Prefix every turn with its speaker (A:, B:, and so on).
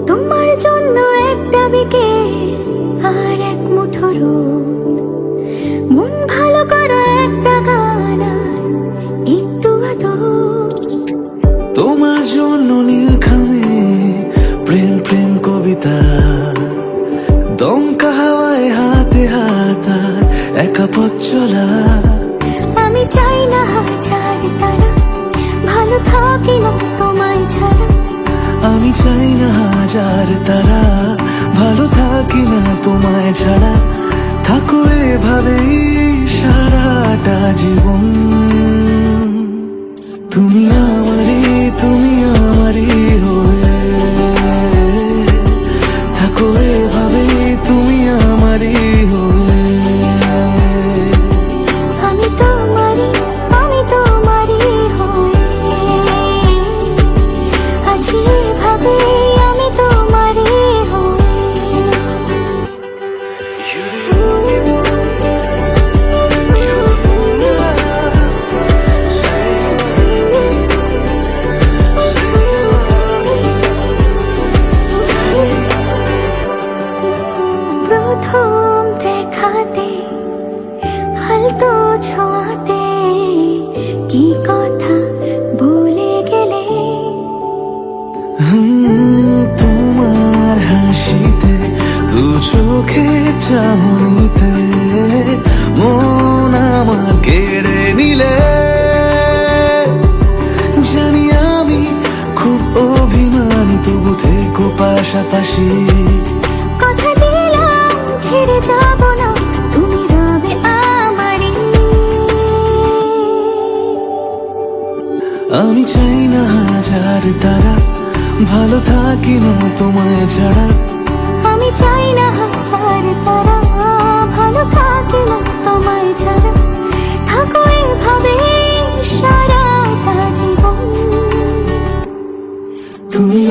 A: তোমার জন্য একটা বিকেল আর এক মুঠো রোদ, মন ভালো করো একটা গান আর একটু আদর।
B: তোমার জন্য নীলখামে প্রেম প্রেম কবিতা, দমকা হাওয়ায় হাতে হাতা একা পথ চলা।
A: আমি চাই না হাজার তারা, ভালো থাকি না তোমায় ছাড়া।
B: আমি চাই না হাজার তারা, ভালো থাকি না তোমায় ছাড়া। থাকো এভাবেই সারাটা জীবন, তুমি আমারই হয়ে থাকো এভাবেই, তুমি আমারই হয়ে।
A: আমি তোমারই হয়ে আছি এভাবে, আমি তোমারই হয়ে। প্রথম দেখাতে হালতো ছোঁয়াতে কি কথা ভুলে গেলে।
B: তোমার হাসিতে, দু চোখে চাহনিতে মন আমার কেড়ে নিলে। জানি আমি খুব অভিমানী, তবু থেকো পাশাপাশি।
A: কথা দিলাম ছেড়ে যাব না, তুমি রবে আমারই।
B: আমি চাই না হাজার তারা, ভালো থাকি না তোমায় ছাড়া।
A: আমি চাই না হাজার তারা, ভালো থাকি না তোমায় ছাড়া। থাকো এভাবে সারাটা জীবন,
B: তুমি